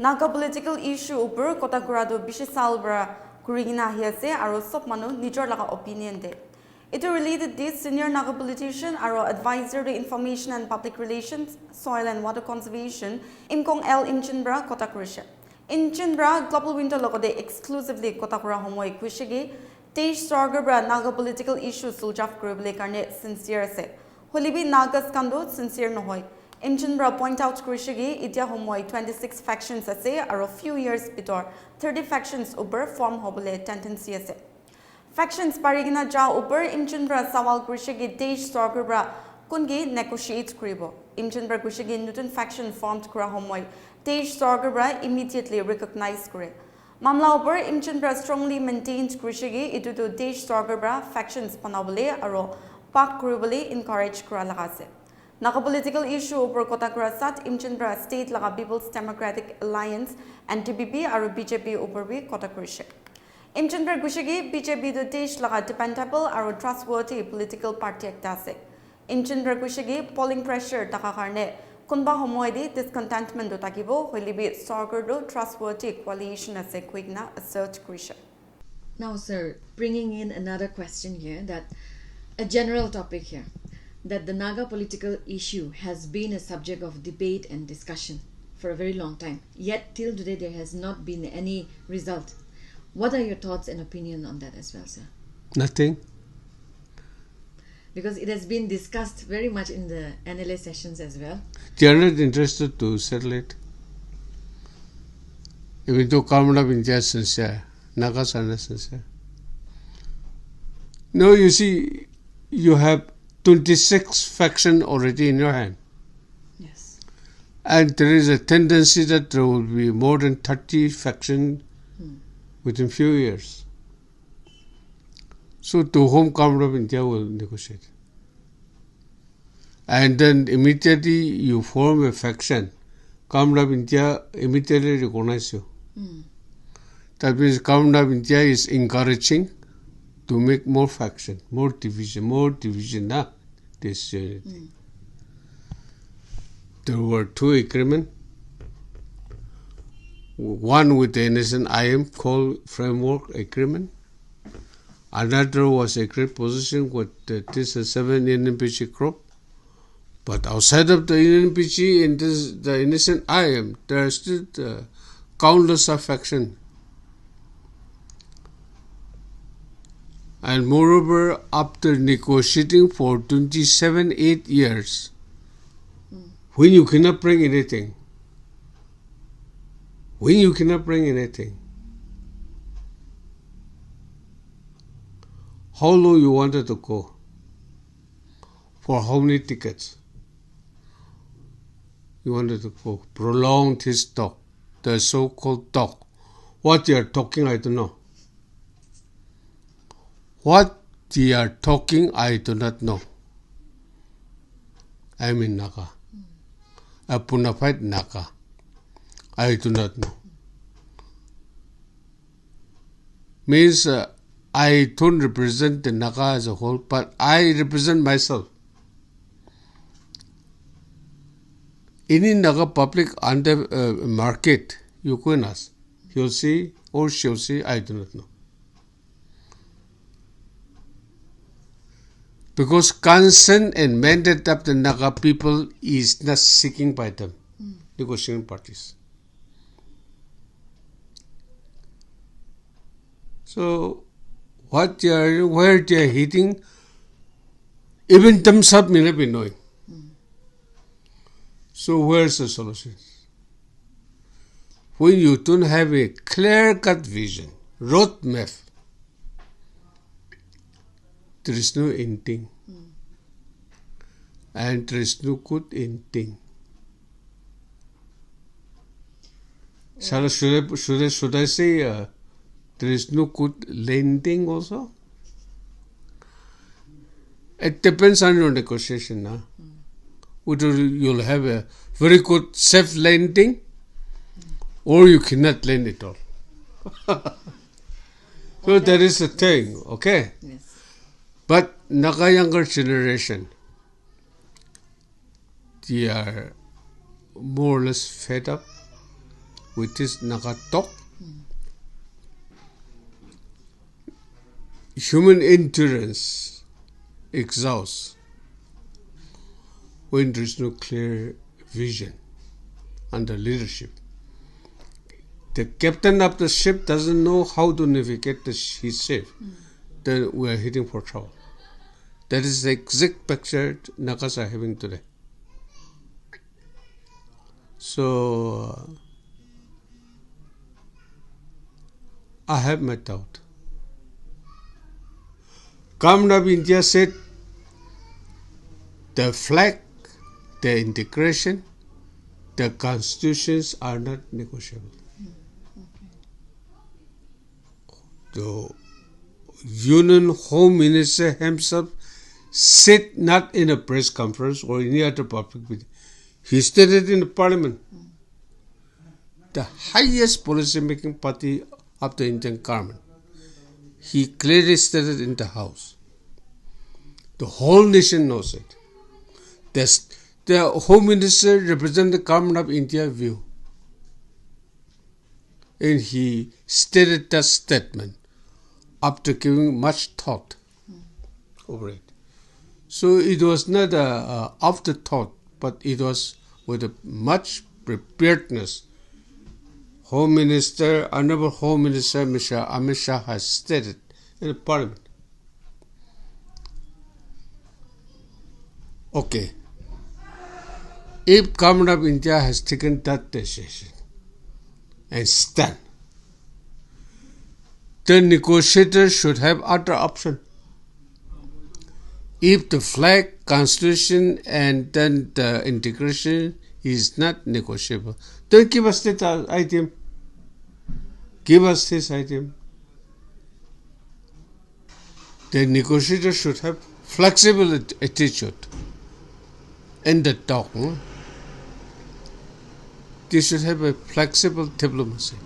Naga political issue upor kota kurado bishi salbra kurigina hiase aro sop manu nijor laga opinion de. It related this senior Naga politician aro advisor to information and public relations, soil and water conservation, Imkong Imchen bra kota kurisha. Imchen bra global winter logode exclusively kota kura homoi kushige, tej sorger bra Naga political issues suljaf kuribule karne sincere se. Holibi Naga skando sincere nohoi. Imchen bra point out krishigi itya homoi 26 factions ase aro few years bitor 30 factions uber form hobule tendency ase. Factions parigina ja uber Imchen bra sawal krishigi desh sorger bra kungi negotiate kribo. Imchen bra krishigi newton faction formed kura homoi desh sorger bra immediately recognized kre. Mamla uber Imchen bra strongly maintained krishigi itu to desh sorger bra factions panabule aro pak kribule encourage kura lagase. Naga political issue over kota kurasat Imchen bra state laga People's Democratic Alliance and TBP aro BJP over bi kota kurishik. Imchen bra gushigi BJP do desh laga dependable aro trustworthy political party ektasik. Imchen bra gushigi polling pressure taka karne kunba homoidi discontentment do takibo holibi sorger do trustworthy coalition ase kwigna assert kurishik. Now sir, bringing in another question here, that a general topic here, that the Naga political issue has been a subject of debate and discussion for a very long time. Yet till today there has not been any result. What are your thoughts and opinion on that as well, sir? Nothing. Because it has been discussed very much in the NLA sessions as well. They are not interested to settle it. Even though Government of India is sincere, Nagas are not sincere. No, you see, you have 26 factions already in your hand. Yes. And there is a tendency that there will be more than 30 factions within few years. So to whom Government of India will negotiate. And then immediately you form a faction, Government of India immediately recognize you. That means Government of India is encouraging to make more faction, more division, not this unity. There were two agreements. One with the innocent IM called Framework Agreement. Another was a great position with this 7 NNPG group. But outside of the NNPG and the innocent IM, there are still countless of factions. And moreover, after negotiating for 8 years, when you cannot bring anything, how low you wanted to go? For how many tickets? You wanted to go. Prolong this talk, the so-called talk. What they are talking, I don't know. What they are talking, I do not know. I am in Naga. A bona fide Naga. I do not know. Means I don't represent the Naga as a whole, but I represent myself. Any Naga public on the market, you can ask. He'll see or she'll see, I do not know. Because consent and mandate of the Naga people is not seeking by them, negotiating parties. So, where they are hitting, even themselves may not be knowing. So, where's the solution? When you don't have a clear-cut vision, roadmap, there is no ending. And there is no good ending. Should I say there is no good landing also? It depends on your negotiation. Huh? Whether you'll have a very good safe landing or you cannot land it all. So that is the thing, okay? Yes. But Naga younger generation, they are more or less fed up with his Naga talk. Human endurance exhausts when there is no clear vision under leadership. The captain of the ship doesn't know how to navigate his ship. Then we are heading for trouble. That is the exact picture Nagas are having today. So, I have my doubt. Government of India said the flag, the integration, the constitutions are not negotiable. The Union Home Minister himself said not in a press conference or any other public meeting. He stated in the parliament. The highest policy-making party of the Indian government. He clearly stated in the House. The whole nation knows it. The Home Minister represents the government of India view. And he stated that statement after giving much thought over it. So it was not a afterthought, but it was with a much preparedness. Honorable Home Minister Mr. Amit Shah has stated in the Parliament. Okay, if Government of India has taken that decision and stand, the negotiators should have other option. If the flag, constitution, and then the integration is not negotiable, then give us that item. Give us this item. The negotiator should have flexible attitude in the talk. They should have a flexible diplomacy.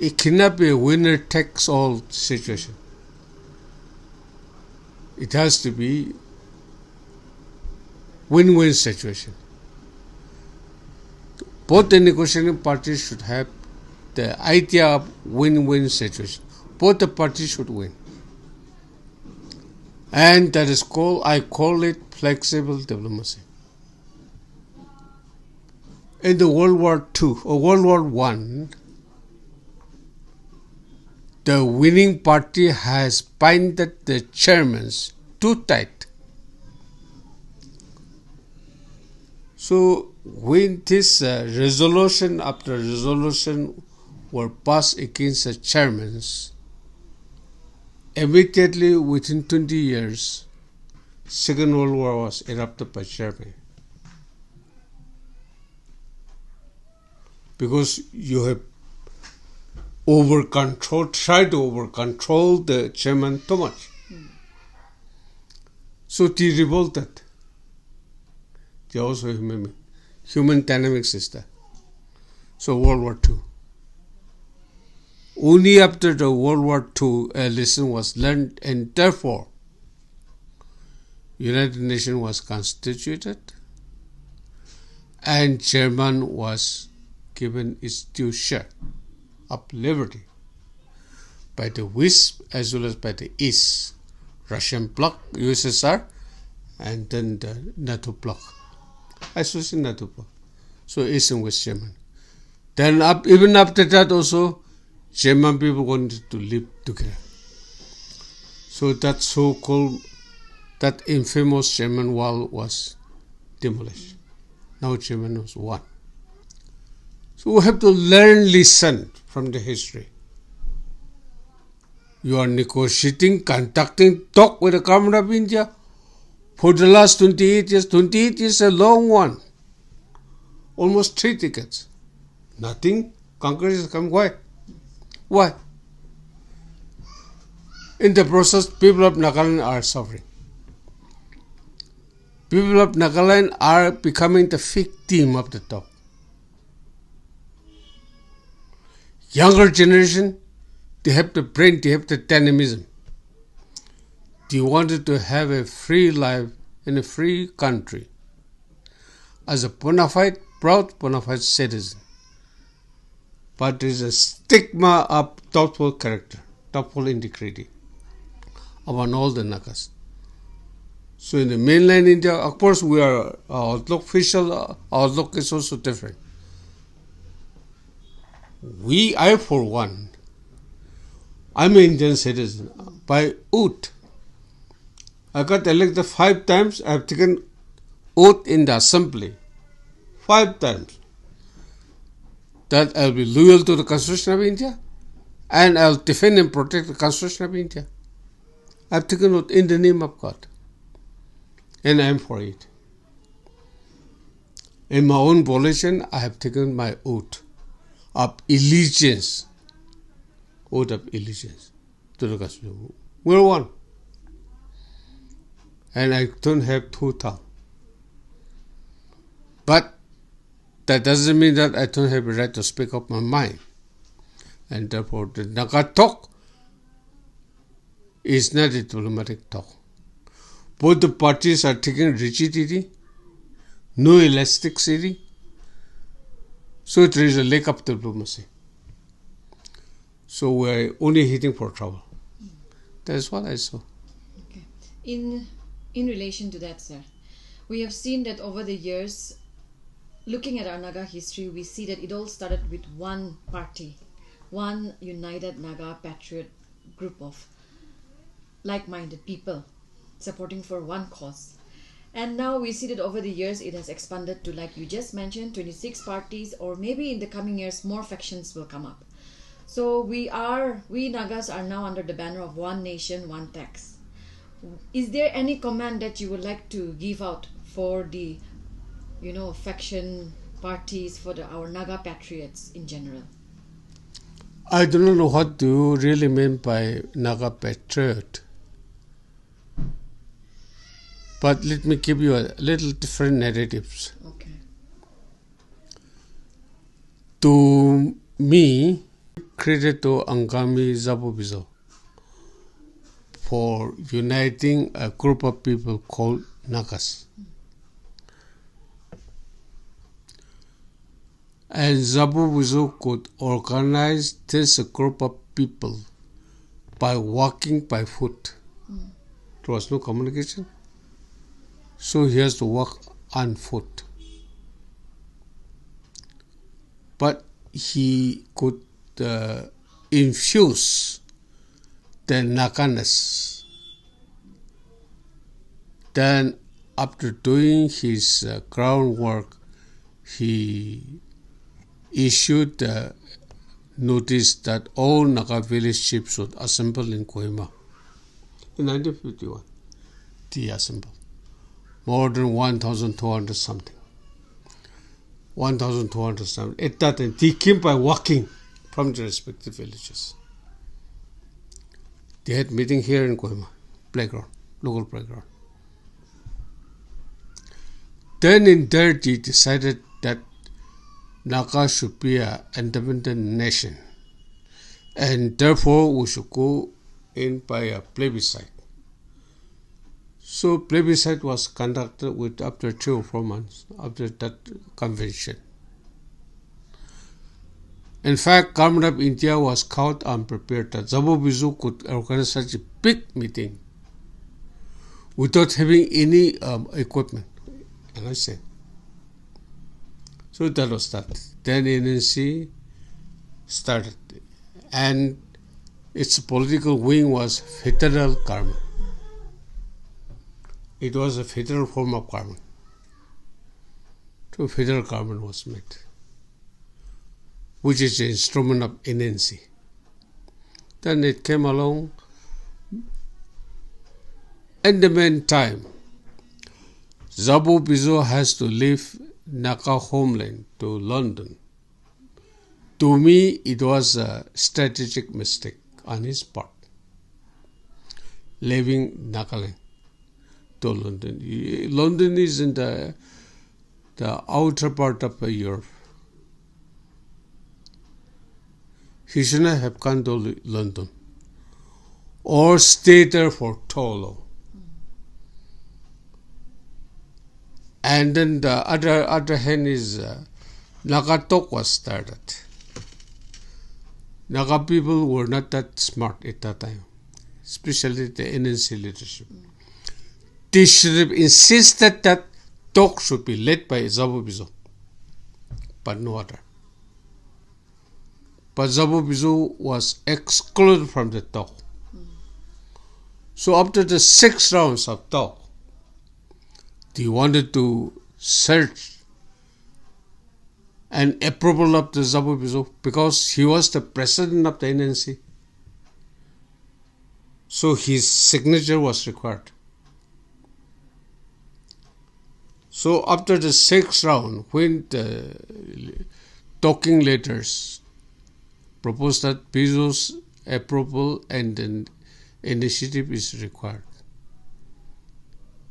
It cannot be a winner-takes-all situation. It has to be win-win situation. Both the negotiating parties should have the idea of win-win situation. Both the parties should win. And that is I call it flexible diplomacy. In the World War II or World War I, the winning party has binded the Germans too tight. So when this resolution after resolution were passed against the Germans, immediately within 20 years, Second World War was erupted by Germany. Because you have tried to over-control the German too much. So they revolted. They also human dynamics is there. So World War II. Only after the World War II a lesson was learned, and therefore United Nations was constituted and Germany was given its due share of liberty by the West as well as by the East, Russian bloc, USSR, and then the NATO bloc, associated NATO bloc. So East and West Germany. Then even after that also, German people wanted to live together. So that so-called, that infamous German wall was demolished. Now Germany was one. So we have to learn lesson from the history. You are negotiating, conducting talk with the government of India for the last 28 years. 28 years is a long one. Almost 3 decades. Nothing. Congress has come. Why? Why? In the process, people of Nagaland are suffering. People of Nagaland are becoming the victim of the talk. Younger generation, they have the brain, they have the dynamism. They wanted to have a free life in a free country as a proud bona fide citizen. but there is a stigma of doubtful character, doubtful integrity among all the Nagas. So in the mainland India, of course, our official outlook is also different. I for one, I'm an Indian citizen by oath. I got elected 5 times. I have taken oath in the assembly 5 times that I will be loyal to the Constitution of India and I will defend and protect the Constitution of India. I have taken oath in the name of God, and I am for it. In my own volition, I have taken my oath of allegiance, to the Constitution. We're one. And I don't have 2 tongues. But that doesn't mean that I don't have a right to speak up my mind. And therefore, the Naga talk is not a diplomatic talk. Both the parties are taking rigidity, no elasticity, so there is a lack of diplomacy. So we're only hitting for trouble. That's what I saw. Okay. In relation to that, sir, we have seen that over the years, looking at our Naga history, we see that it all started with one party, one united Naga patriot group of like-minded people supporting for one cause. And now we see that over the years it has expanded to, like you just mentioned, 26 parties, or maybe in the coming years more factions will come up. So we Nagas are now under the banner of one nation, one tax. Is there any command that you would like to give out for the, faction parties, for our Naga patriots in general? I do not know what do you really mean by Naga patriot. But let me give you a little different narratives. Okay. To me, credit to Angami Zabubizo for uniting a group of people called Nagas. And Zabubizo could organize this group of people by walking by foot. There was no communication. So he has to walk on foot. But he could infuse the Naganess. Then after doing his groundwork, he issued the notice that all Naga village chiefs should assemble in Kohima. In 1951, they assembled. More than 1,200 something. 1,200 something. At that time, they came by walking from the respective villages. They had meeting here in Kohima, playground, local playground. Then in there, they decided that Naga should be an independent nation, and therefore we should go in by a plebiscite. So plebiscite was conducted after 3 or 4 months after that convention. In fact, government of India was caught unprepared that Zabubizo could organize such a big meeting without having any equipment. And I said, so that was that. Then NNC started, and its political wing was federal government. It was a federal form of government. So federal government was made, which is the instrument of NNC. Then it came along. In the meantime, Zabubizo has to leave Naga homeland to London. To me, it was a strategic mistake on his part, leaving Nagaland to London. London is in the outer part of Europe. He should not have gone to London or stay there for too long. And then the other hand is Naga talk was started. Naga people were not that smart at that time, especially the NNC leadership. They should have insisted that talk should be led by Zabo Bizo, but no other. But Zabo Bizo was excluded from the talk. So after the 6 rounds of talk, they wanted to search an approval of the Zabo Bizo because he was the president of the NNC. So his signature was required. So after the 6th round, when the talking letters proposed that Bizo's approval and then initiative is required,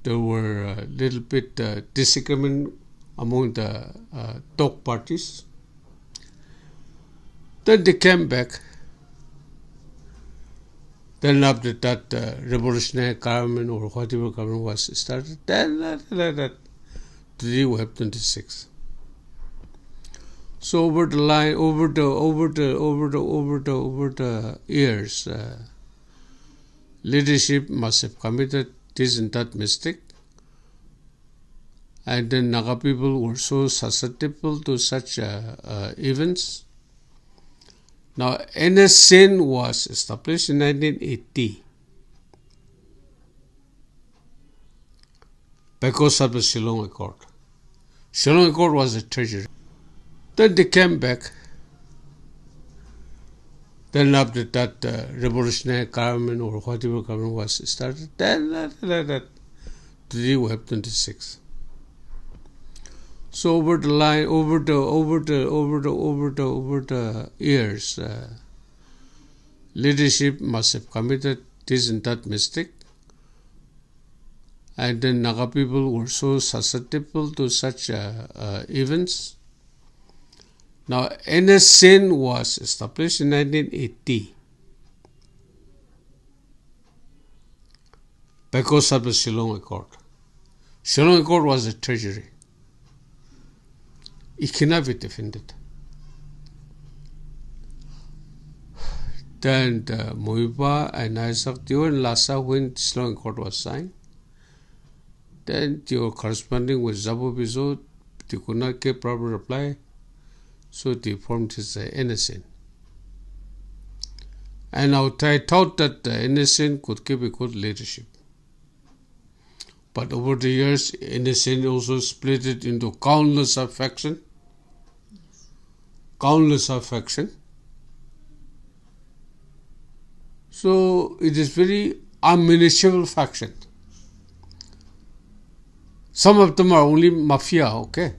there were a little bit disagreement among the talk parties. Then they came back. Then after that revolutionary government or whatever government was started, then today we have 26. So over the line, over the years, leadership must have committed this and that mistake. And then Naga people were so susceptible to such events. Now, NSN was established in 1980 because of the Shillong Accord. Shillong Accord was a treasury. Then they came back. Then after that revolutionary government or whatever government was started, then today we have 26. So over the line, over the years, leadership must have committed this and that mistake. And then Naga people were so susceptible to such events. Now, NSN was established in 1980 because of the Shillong Accord. Shillong Accord was a treasury. It cannot be defended. Then Moiba and Isaac, they were in Lhasa when Shillong Accord was signed. Then they were corresponding with Zabo Bizo. They could not get proper reply. So they formed this NSN. And I thought that the NSN could give a good leadership. But over the years, NSN also split it into countless of factions. Countless of factions. So it is very unmanageable faction. Some of them are only mafia, okay?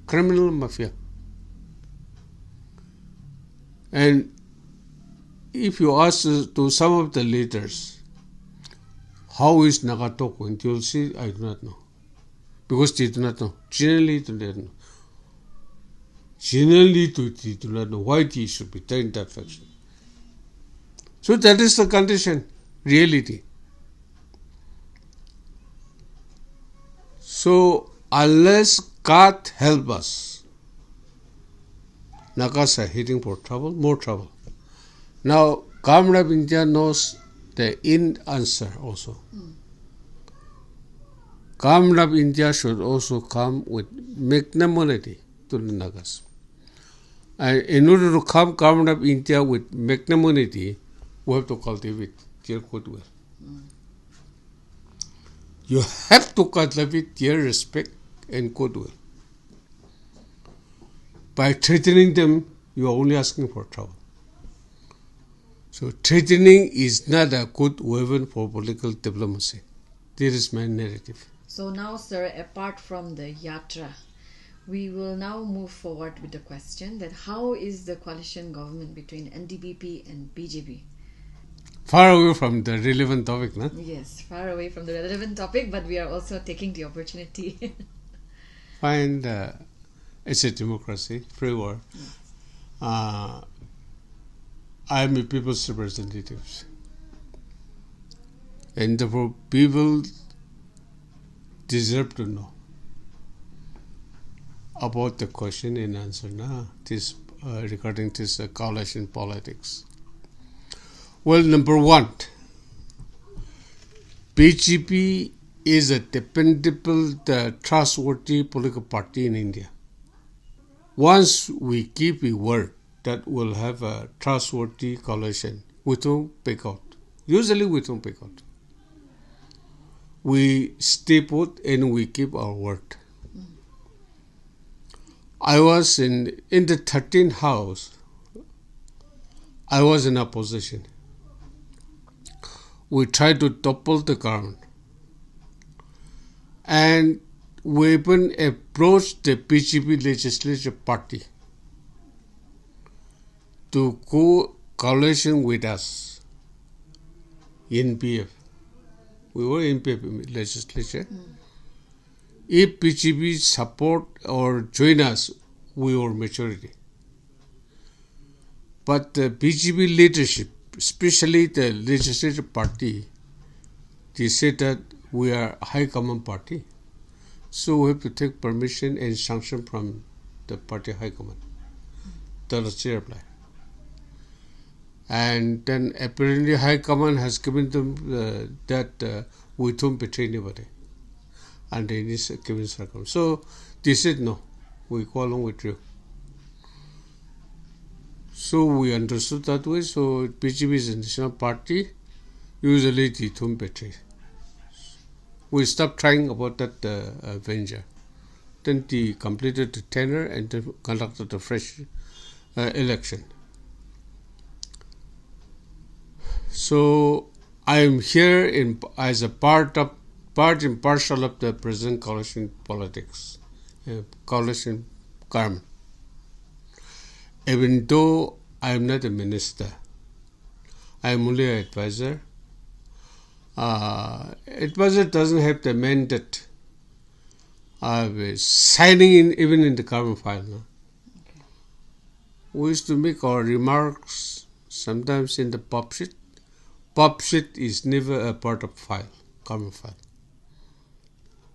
Criminal mafia. And if you ask to some of the leaders, how is Naga talk going, you'll see, I do not know. Because they do not know. Generally, they do not know. Generally, they do not know why they should be there in that faction. So that is the condition, reality. So unless God help us, Nagas are heading for trouble, more trouble. Now, Government of India knows the end answer also. Government of India should also come with magnanimity to the Nagas. And in order to come Government of India with magnanimity, we have to cultivate their goodwill. You have to cultivate their respect and goodwill. By threatening them, you are only asking for trouble. So threatening is not a good weapon for political diplomacy. This is my narrative. So now, sir, apart from the yatra, we will now move forward with the question that how is the coalition government between NDPP and BJP? Far away from the relevant topic, no? Yes, far away from the relevant topic, but we are also taking the opportunity. Find it's a democracy, free world. I am a people's representative. And therefore, people deserve to know about the question and answer. This regarding this coalition politics. Well, number one, BJP is a dependable, trustworthy political party in India. Once we keep a word that we'll have a trustworthy coalition, we don't back out. Usually we don't back out. We stay put and we keep our word. I was in the 13th house. I was in opposition. We tried to topple the government. And we even approached the BJP legislative party to coalition with us in PF. We were in PF legislature. If BJP support or join us, we were majority. But the BJP leadership, especially the legislative party, they said that we are a high command party. So we have to take permission and sanction from the party high command. That was their reply. And then apparently high command has given them that we don't betray anybody under any given circumstance. So they said no, we go along with you. So we understood that way. So BJP is a national party. Usually they don't betray. We stopped trying about that venture. Then they completed the tenure and then conducted a fresh election. So I am here as a part and parcel of the present coalition politics, coalition government. Even though I am not a minister, I am only an advisor. Advisor doesn't have the mandate of signing in even in the government file. No? Okay. We used to make our remarks sometimes in the pop sheet. Pop sheet is never a part of file, government file.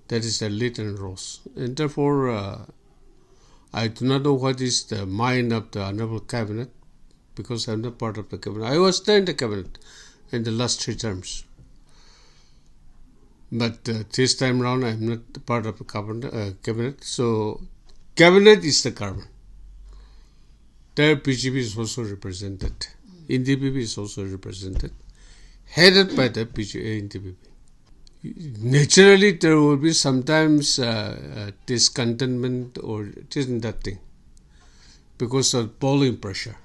That is the written rules. And therefore, I do not know what is the mind of the Honorable Cabinet because I am not part of the Cabinet. I was there in the Cabinet in the last 3 terms. But this time around, I am not part of the Cabinet. So, Cabinet is the government. There, BJP is also represented. NDPP is also represented. Headed by the NDPP. Naturally, there will be sometimes discontentment or it isn't that thing because of polling pressure.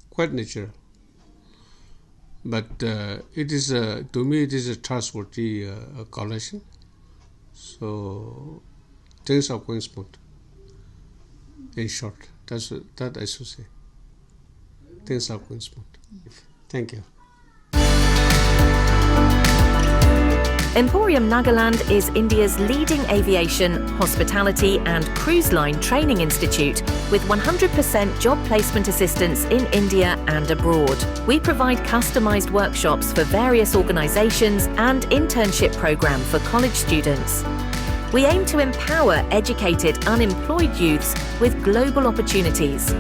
Quite natural. But it is to me it is a trustworthy coalition. So things are going smooth. In short, that I should say. Things are going smooth. Thank you. Emporium Nagaland is India's leading aviation, hospitality and cruise line training institute with 100% job placement assistance in India and abroad. We provide customised workshops for various organisations and internship programme for college students. We aim to empower educated, unemployed youths with global opportunities.